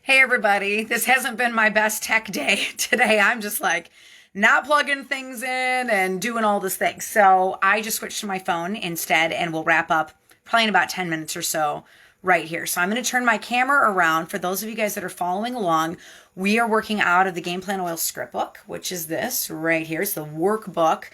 Hey everybody, this hasn't been my best tech day today. I'm just like not plugging things in and doing all this thing. So I just switched to my phone instead and we'll wrap up probably in about 10 minutes or so right here. So I'm going to turn my camera around. For those of you guys that are following along, we are working out of the Game Plan Oil script book, which is this right here. It's the workbook,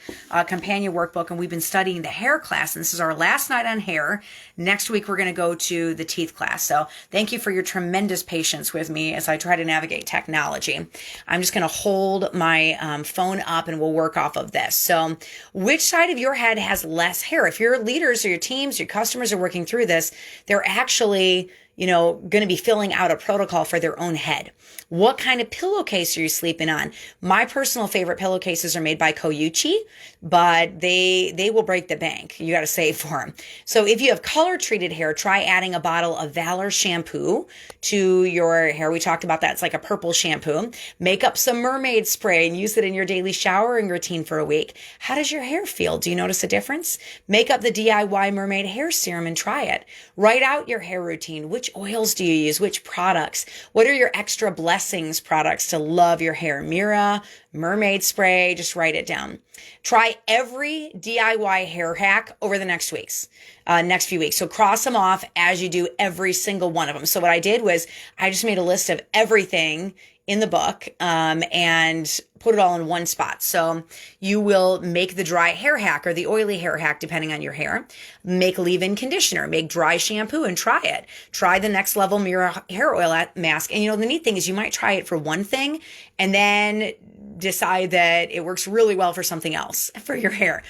companion workbook, and we've been studying the hair class, and this is our last night on hair. Next week, we're going to go to the teeth class. So thank you for your tremendous patience with me as I try to navigate technology. I'm just going to hold my phone up and we'll work off of this. So which side of your head has less hair? If your leaders or your teams, your customers are working through this, they're actually going to be filling out a protocol for their own head. What kind of pillowcase are you sleeping on? My personal favorite pillowcases are made by Koyuchi, but they will break the bank. You got to save for them. So if you have color treated hair, try adding a bottle of Valor shampoo to your hair. We talked about that. It's like a purple shampoo. Make up some mermaid spray and use it in your daily showering routine for a week. How does your hair feel? Do you notice a difference? Make up the DIY mermaid hair serum and try it. Write out your hair routine. Which oils do you use? Which products? What are your extra blessings products to love your hair? Mira, mermaid spray, just write it down. Try every DIY hair hack over the next few weeks. So cross them off as you do every single one of them. So what I did was I just made a list of everything in the book and put it all in one spot. So you will make the dry hair hack or the oily hair hack, depending on your hair. Make leave-in conditioner, make dry shampoo and try it. Try the next level Mira hair oil mask. And the neat thing is you might try it for one thing and then decide that it works really well for something else for your hair.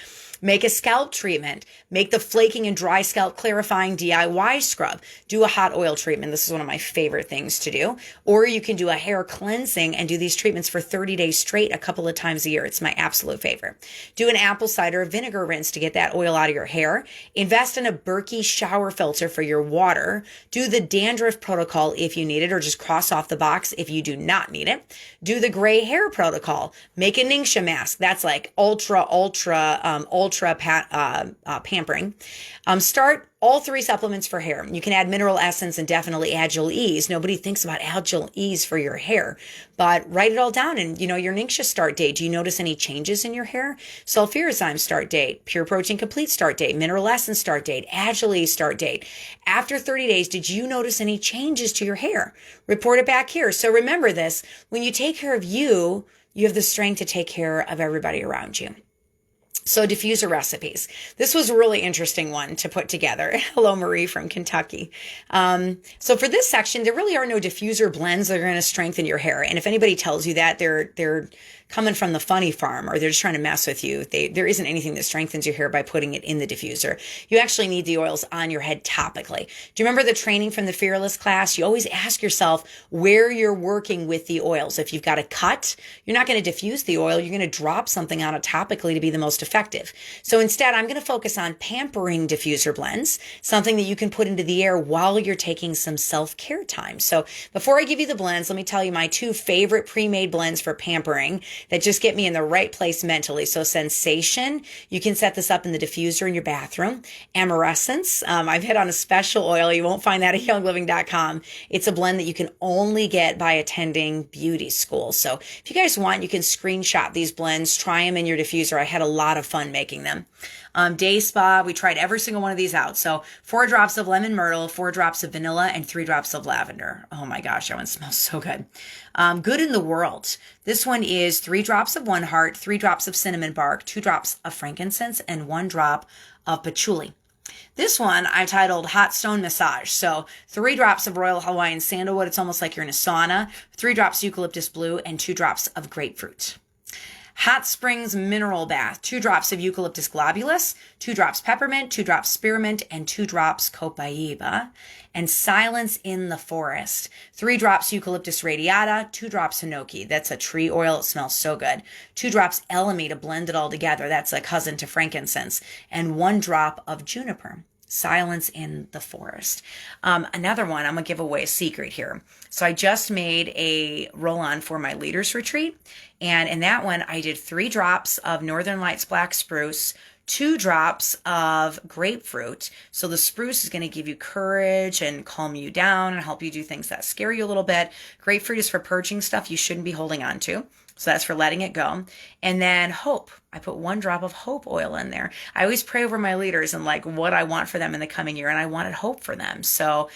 Make a scalp treatment. Make the flaking and dry scalp clarifying DIY scrub. Do a hot oil treatment. This is one of my favorite things to do. Or you can do a hair cleansing and do these treatments for 30 days straight a couple of times a year. It's my absolute favorite. Do an apple cider vinegar rinse to get that oil out of your hair. Invest in a Berkey shower filter for your water. Do the dandruff protocol if you need it, or just cross off the box if you do not need it. Do the gray hair protocol. Make a Ningxia mask. That's like ultra pampering. Start all 3 supplements for hair. You can add mineral essence and definitely Agile Ease. Nobody thinks about Agile Ease for your hair, but write it all down. And your Ningxia start date. Do you notice any changes in your hair? Sulfurizyme start date, Pure Protein Complete start date, mineral essence start date, Agile Ease start date. After 30 days, did you notice any changes to your hair? Report it back here. So remember this, when you take care of you, you have the strength to take care of everybody around you. So diffuser recipes. This was a really interesting one to put together. Hello, Marie from Kentucky. So for this section, there really are no diffuser blends that are going to strengthen your hair. And if anybody tells you that, they're coming from the funny farm, or they're just trying to mess with you. There isn't anything that strengthens your hair by putting it in the diffuser. You actually need the oils on your head topically. Do you remember the training from the Fearless class? You always ask yourself where you're working with the oils. If you've got a cut, you're not going to diffuse the oil. You're going to drop something on it topically to be the most effective. So instead, I'm going to focus on pampering diffuser blends, something that you can put into the air while you're taking some self-care time. So before I give you the blends, let me tell you my 2 favorite pre-made blends for pampering that just get me in the right place mentally. So Sensation, you can set this up in the diffuser in your bathroom. Amorescence, I've hit on a special oil. You won't find that at youngliving.com. It's a blend that you can only get by attending beauty school. So if you guys want, you can screenshot these blends, try them in your diffuser. I had a lot of fun making them. Day Spa, we tried every single one of these out. So 4 drops of lemon myrtle, 4 drops of vanilla, and 3 drops of lavender. Oh my gosh, that one smells so good. Good in the World. This one is 3 drops of One Heart, 3 drops of cinnamon bark, 2 drops of frankincense, and 1 drop of patchouli. This one I titled Hot Stone Massage. So 3 drops of Royal Hawaiian Sandalwood. It's almost like you're in a sauna. 3 drops eucalyptus blue, and 2 drops of grapefruit. Hot Springs Mineral Bath, 2 drops of eucalyptus globulus, 2 drops peppermint, 2 drops spearmint, and 2 drops copaiba. And Silence in the Forest, 3 drops eucalyptus radiata, 2 drops hinoki. That's a tree oil. It smells so good. 2 drops elemi to blend it all together. That's a cousin to frankincense. And 1 drop of juniper. Silence in the Forest. Another one, I'm going to give away a secret here. So I just made a roll-on for my leaders retreat. And in that one, I did 3 drops of Northern Lights Black Spruce, 2 drops of grapefruit. So the spruce is going to give you courage and calm you down and help you do things that scare you a little bit. Grapefruit is for purging stuff you shouldn't be holding on to. So that's for letting it go. And then hope. I put 1 drop of hope oil in there. I always pray over my leaders and like what I want for them in the coming year. And I wanted hope for them. So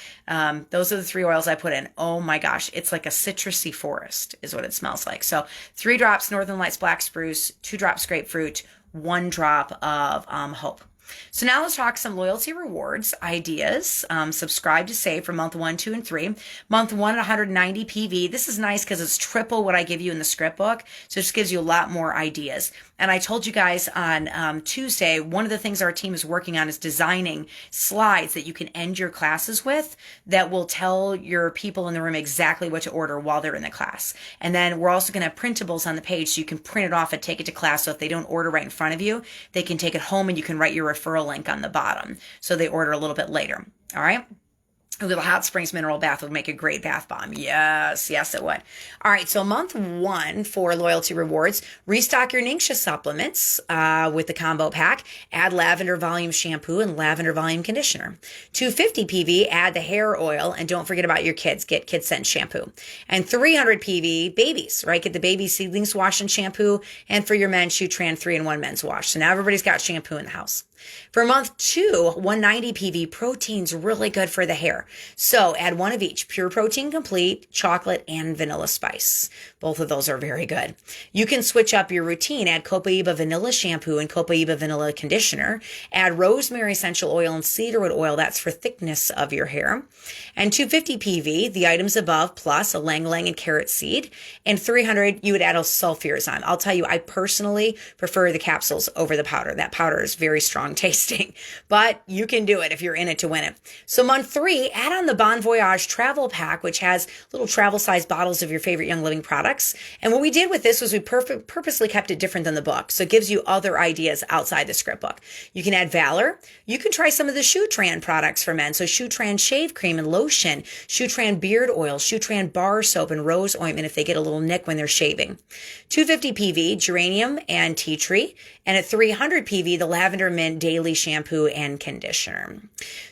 those are the 3 oils I put in. Oh my gosh. It's like a citrusy forest is what it smells like. So 3 drops Northern Lights black spruce, 2 drops grapefruit, 1 drop of hope. So now let's talk some loyalty rewards ideas. Subscribe to save for month 1, 2, and 3. Month 1 at 190 PV. This is nice because it's triple what I give you in the script book. So it just gives you a lot more ideas. And I told you guys on Tuesday, one of the things our team is working on is designing slides that you can end your classes with that will tell your people in the room exactly what to order while they're in the class. And then we're also going to have printables on the page so you can print it off and take it to class. So if they don't order right in front of you, they can take it home and you can write your referral link on the bottom. So they order a little bit later. All right. A little hot springs mineral bath would make a great bath bomb. Yes, yes, it would. All right, so month 1 for loyalty rewards, restock your Ningxia supplements with the combo pack. Add lavender volume shampoo and lavender volume conditioner. 250 PV, add the hair oil, and don't forget about your kids. Get Kid Scent shampoo. And 300 PV, babies, right? Get the baby seedlings wash and shampoo. And for your men, Shutran 3-in-1 men's wash. So now everybody's got shampoo in the house. For month 2, 190 PV, protein's really good for the hair. So add 1 of each, pure protein complete, chocolate, and vanilla spice. Both of those are very good. You can switch up your routine. Add Copaiba vanilla shampoo and Copaiba vanilla conditioner. Add rosemary essential oil and cedarwood oil. That's for thickness of your hair. And 250 PV, the items above, plus a lang-lang and carrot seed. And 300, you would add a sulfurazime. I'll tell you, I personally prefer the capsules over the powder. That powder is very strong tasting, but you can do it if you're in it to win it. So month 3, add on the Bon Voyage travel pack, which has little travel size bottles of your favorite Young Living products. And what we did with this was we purposely kept it different than the book. So it gives you other ideas outside the script book. You can add Valor. You can try some of the Shutran products for men. So Shutran shave cream and lotion, Shutran beard oil, Shutran bar soap and rose ointment if they get a little nick when they're shaving. 250 PV, geranium and tea tree. And at 300 PV, the lavender mint daily shampoo and conditioner.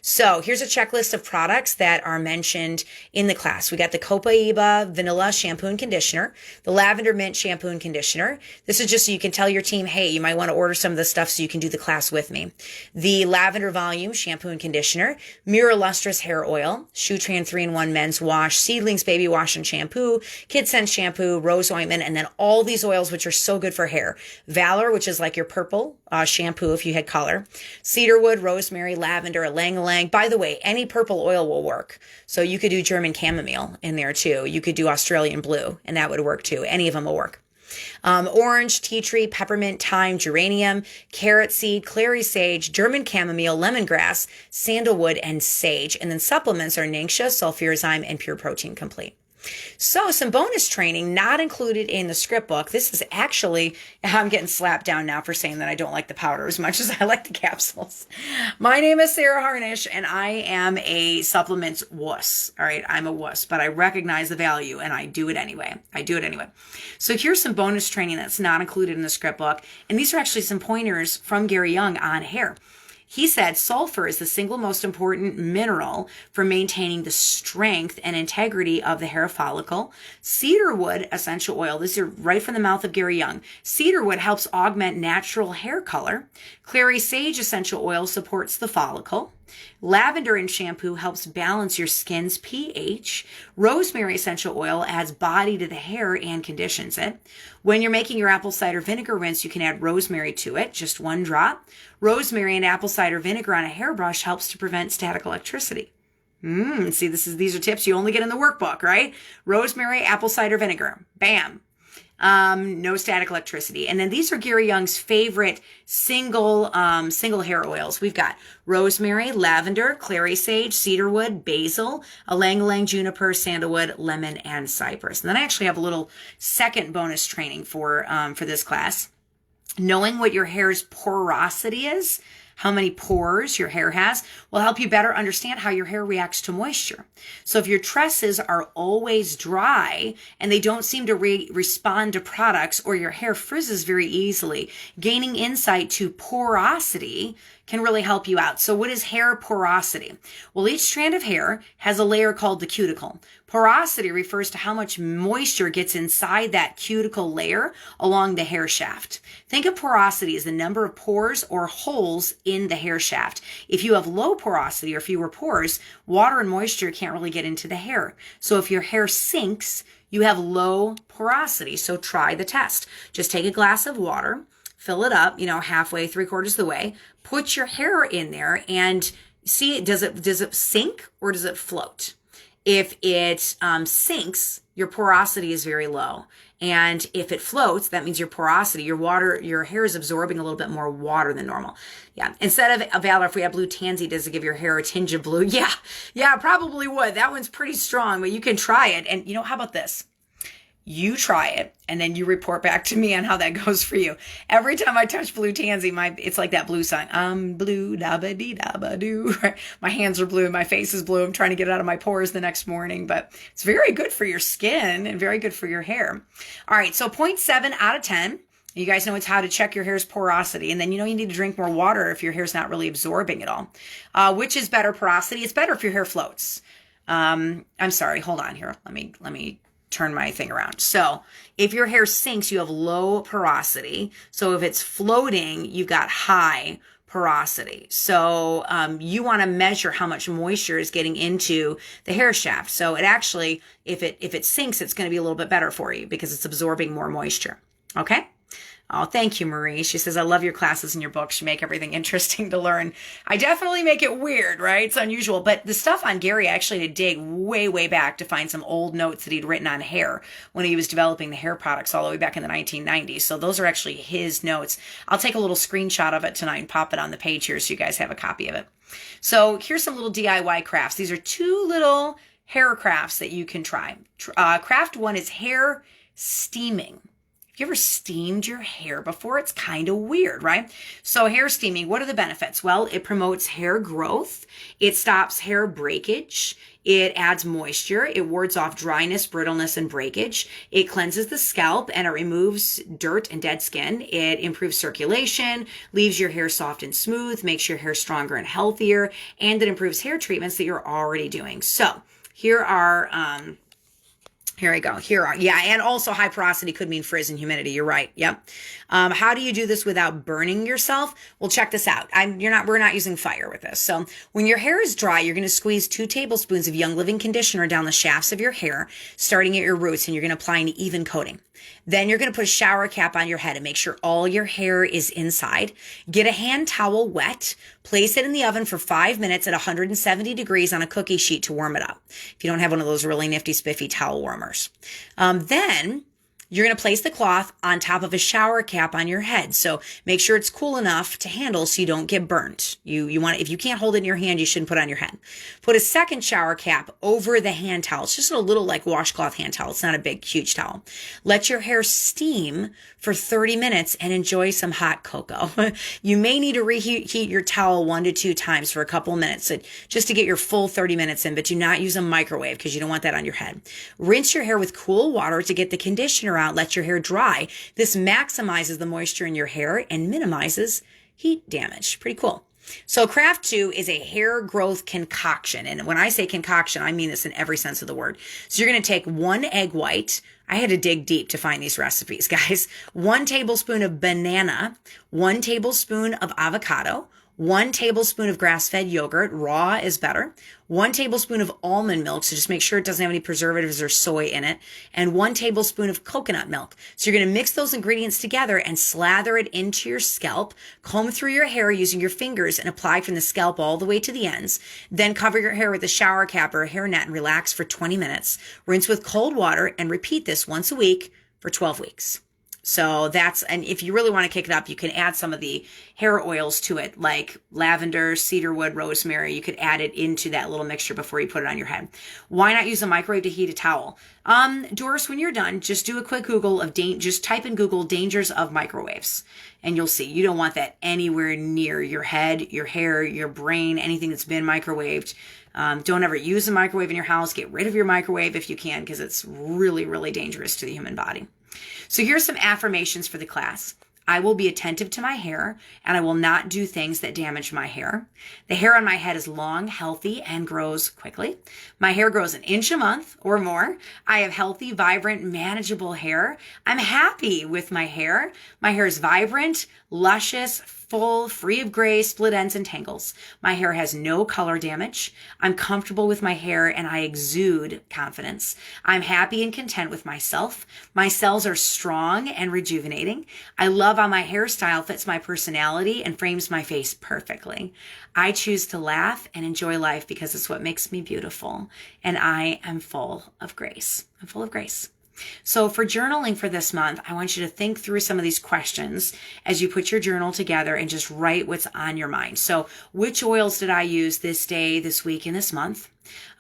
So here's a checklist of products that are mentioned in the class. We got the Copaiba vanilla shampoo and conditioner, the lavender mint shampoo and conditioner. This is just so you can tell your team, hey, you might want to order some of this stuff so you can do the class with me. The lavender volume shampoo and conditioner, Mirror Lustrous hair oil, Shutran 3-in-1 men's wash, Seedlings baby wash and shampoo, Kid Scent shampoo, rose ointment, and then all these oils which are so good for hair. Valor, which is like your purple shampoo if you had color, cedarwood, rosemary, lavender, ylang-ylang. By the way, any purple oil will work. So you could do German chamomile in there too. You could do Australian blue and that would work too. Any of them will work. Orange, tea tree, peppermint, thyme, geranium, carrot seed, clary sage, German chamomile, lemongrass, sandalwood, and sage. And then supplements are Ningxia, sulfurazime, and pure protein complete. So some bonus training not included in the script book. This is actually, I'm getting slapped down now for saying that I don't like the powder as much as I like the capsules. My name is Sarah Harnish and I am a supplements wuss. All right, I'm a wuss, but I recognize the value and I do it anyway. So here's some bonus training that's not included in the script book. And these are actually some pointers from Gary Young on hair. He said sulfur is the single most important mineral for maintaining the strength and integrity of the hair follicle. Cedarwood essential oil, this is right from the mouth of Gary Young. Cedarwood helps augment natural hair color. Clary sage essential oil supports the follicle. Lavender in shampoo helps balance your skin's pH. Rosemary essential oil adds body to the hair and conditions it. When you're making your apple cider vinegar rinse, you can add rosemary to it, just 1 drop. Rosemary and apple cider vinegar on a hairbrush helps to prevent static electricity. See, these are tips you only get in the workbook, right? Rosemary, apple cider vinegar. Bam. No static electricity. And then these are Gary Young's favorite single hair oils. We've got rosemary, lavender, clary sage, cedarwood, basil, ylang-ylang, juniper, sandalwood, lemon, and cypress. And then I actually have a little second bonus training for this class. Knowing what your hair's porosity is, how many pores your hair has, will help you better understand how your hair reacts to moisture. So if your tresses are always dry and they don't seem to respond to products, or your hair frizzes very easily, gaining insight to porosity can really help you out. So what is hair porosity? Well, each strand of hair has a layer called the cuticle. Porosity refers to how much moisture gets inside that cuticle layer along the hair shaft. Think of porosity as the number of pores or holes in the hair shaft. If you have low porosity or fewer pores, water and moisture can't really get into the hair. So if your hair sinks, you have low porosity. So try the test. Just take a glass of water, fill it up, halfway, 3/4 of the way, put your hair in there and see, does it sink or does it float? If it sinks, your porosity is very low. And if it floats, that means your porosity, your hair is absorbing a little bit more water than normal. Yeah. Instead of Valor, if we have blue tansy, does it give your hair a tinge of blue? Yeah, it probably would. That one's pretty strong, but you can try it. And how about this? You try it and then you report back to me on how that goes for you. Every time I touch blue tansy, it's like that blue song. I'm blue, da ba dee da ba doo. My hands are blue, my face is blue. I'm trying to get it out of my pores the next morning, but it's very good for your skin and very good for your hair. All right, so 0.7 out of 10. You guys know it's how to check your hair's porosity. And then you need to drink more water if your hair's not really absorbing it all. Which is better porosity? It's better if your hair floats. I'm sorry, hold on here. Let me turn my thing around. So if your hair sinks, you have low porosity. So if it's floating, you've got high porosity. So you want to measure how much moisture is getting into the hair shaft. So it actually, if it sinks, it's going to be a little bit better for you because it's absorbing more moisture. Okay? Oh, thank you, Marie. She says, I love your classes and your books. You make everything interesting to learn. I definitely make it weird, right? It's unusual. But the stuff on Gary, I actually had to dig way, way back to find some old notes that he'd written on hair when he was developing the hair products all the way back in the 1990s. So those are actually his notes. I'll take a little screenshot of it tonight and pop it on the page here so you guys have a copy of it. So here's some little DIY crafts. These are 2 little hair crafts that you can try. Craft 1 is hair steaming. Have you ever steamed your hair before? It's kind of weird, right? So hair steaming, what are the benefits? Well, it promotes hair growth. It stops hair breakage. It adds moisture. It wards off dryness, brittleness, and breakage. It cleanses the scalp and it removes dirt and dead skin. It improves circulation, leaves your hair soft and smooth, makes your hair stronger and healthier, and it improves hair treatments that you're already doing. So here we go. And also high porosity could mean frizz and humidity. You're right. Yep. How do you do this without burning yourself? Well, check this out. We're not using fire with this. So when your hair is dry, you're going to squeeze 2 tablespoons of Young Living conditioner down the shafts of your hair, starting at your roots, and you're going to apply an even coating. Then you're going to put a shower cap on your head and make sure all your hair is inside. Get a hand towel wet. Place it in the oven for 5 minutes at 170 degrees on a cookie sheet to warm it up. If you don't have one of those really nifty, spiffy towel warmers. Then you're going to place the cloth on top of a shower cap on your head. So make sure it's cool enough to handle so you don't get burnt. You want, if you can't hold it in your hand, you shouldn't put it on your head. Put a second shower cap over the hand towel. It's just a little like washcloth hand towel. It's not a big, huge towel. Let your hair steam for 30 minutes and enjoy some hot cocoa. You may need to reheat your towel 1 to 2 times for a couple of minutes just to get your full 30 minutes in, but do not use a microwave because you don't want that on your head. Rinse your hair with cool water to get the conditioner out. Let your hair dry. This maximizes the moisture in your hair and minimizes heat damage. Pretty cool. So craft 2 is a hair growth concoction. And when I say concoction, I mean this in every sense of the word. So you're going to take 1 egg white. I had to dig deep to find these recipes, guys. 1 tablespoon of banana, 1 tablespoon of avocado, 1 tablespoon of grass-fed yogurt, raw is better, 1 tablespoon of almond milk, so just make sure it doesn't have any preservatives or soy in it, and 1 tablespoon of coconut milk. So you're going to mix those ingredients together and slather it into your scalp, comb through your hair using your fingers and apply from the scalp all the way to the ends. Then cover your hair with a shower cap or a hairnet and relax for 20 minutes. Rinse with cold water and repeat this once a week for 12 weeks. So and if you really want to kick it up, you can add some of the hair oils to it, like lavender, cedarwood, rosemary. You could add it into that little mixture before you put it on your head. Why not use a microwave to heat a towel? Doris, when you're done, just do a quick Google just type in Google dangers of microwaves, and you'll see you don't want that anywhere near your head, your hair, your brain, anything that's been microwaved. Don't ever use a microwave in your house. Get rid of your microwave if you can, because it's really, really dangerous to the human body. So here's some affirmations for the class. I will be attentive to my hair, and I will not do things that damage my hair. The hair on my head is long, healthy, and grows quickly. My hair grows 1 inch a month or more. I have healthy, vibrant, manageable hair. I'm happy with my hair. My hair is vibrant, luscious, full, free of gray, split ends, and tangles. My hair has no color damage. I'm comfortable with my hair, and I exude confidence. I'm happy and content with myself. My cells are strong and rejuvenating. I love how my hairstyle fits my personality and frames my face perfectly. I choose to laugh and enjoy life because it's what makes me beautiful, and I am full of grace. I'm full of grace. So for journaling for this month, I want you to think through some of these questions as you put your journal together and just write what's on your mind. So which oils did I use this day, this week, and this month?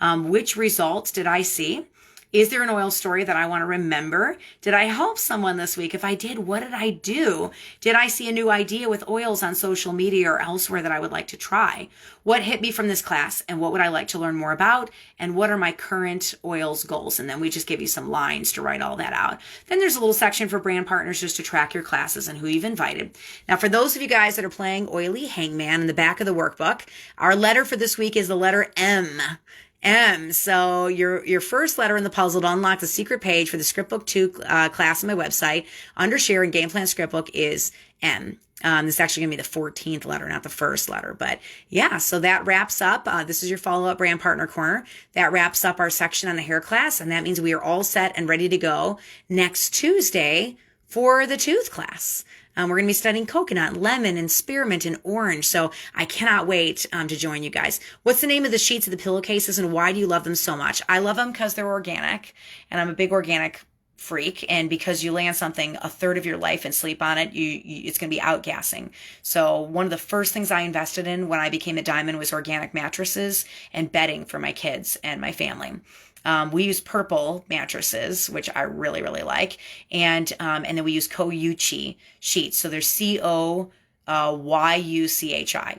Which results did I see? Is there an oil story that I want to remember? Did I help someone this week? If I did, what did I do? Did I see a new idea with oils on social media or elsewhere that I would like to try? What hit me from this class, and what would I like to learn more about? And what are my current oils goals? And then we just give you some lines to write all that out. Then there's a little section for brand partners just to track your classes and who you've invited. Now, for those of you guys that are playing Oily Hangman in the back of the workbook, our letter for this week is the letter M. So your first letter in the puzzle to unlock the secret page for the Scriptbook 2 class on my website under Share and Game Plan Scriptbook is M. This is actually going to be the 14th letter, not the first letter. But yeah, so that wraps up. This is your follow-up brand partner corner. That wraps up our section on the hair class. And that means we are all set and ready to go next Tuesday for the tooth class. We're going to be studying coconut, lemon, and spearmint, and orange. So I cannot wait to join you guys. What's the name of the sheets of the pillowcases, and why do you love them so much? I love them because they're organic, and I'm a big organic freak. And because you lay on something a third of your life and sleep on it, it's going to be outgassing. So one of the first things I invested in when I became a diamond was organic mattresses and bedding for my kids and my family. We use purple mattresses, which I really, really like. And then we use Koyuchi sheets. So they're Coyuchi.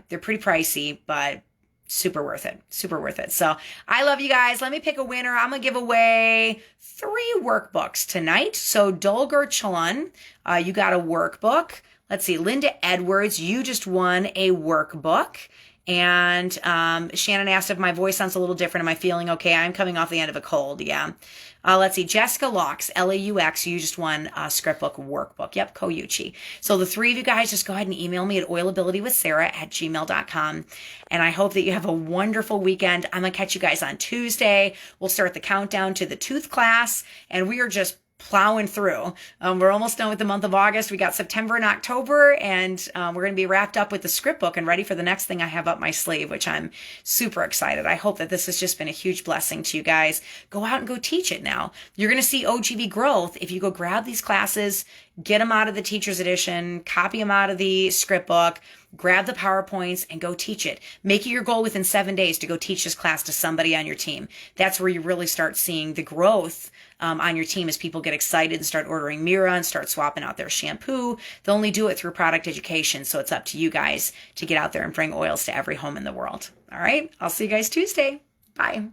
They're pretty pricey, but super worth it. Super worth it. So I love you guys. Let me pick a winner. I'm going to give away 3 workbooks tonight. So Dolger Chalun, you got a workbook. Let's see. Linda Edwards, you just won a workbook. And Shannon asked if my voice sounds a little different. Am I feeling okay? I'm coming off the end of a cold. Yeah. Let's see. Jessica Laux, Laux, you just won a Scriptbook workbook. Yep, Koyuchi. So the 3 of you guys, just go ahead and email me at oilabilitywithsarah@gmail.com. And I hope that you have a wonderful weekend. I'm going to catch you guys on Tuesday. We'll start the countdown to the tooth class, and we are just plowing through. We're almost done with the month of August. We got September and October, and we're going to be wrapped up with the Scriptbook and ready for the next thing I have up my sleeve, which I'm super excited. I hope that this has just been a huge blessing to you guys. Go out and go teach it now. You're going to see OGV growth if you go grab these classes, get them out of the teacher's edition, copy them out of the Scriptbook, grab the PowerPoints, and go teach it. Make it your goal within 7 days to go teach this class to somebody on your team. That's where you really start seeing the growth on your team as people get excited and start ordering Mira and start swapping out their shampoo. They'll only do it through product education, so it's up to you guys to get out there and bring oils to every home in the world. All right, I'll see you guys Tuesday. Bye.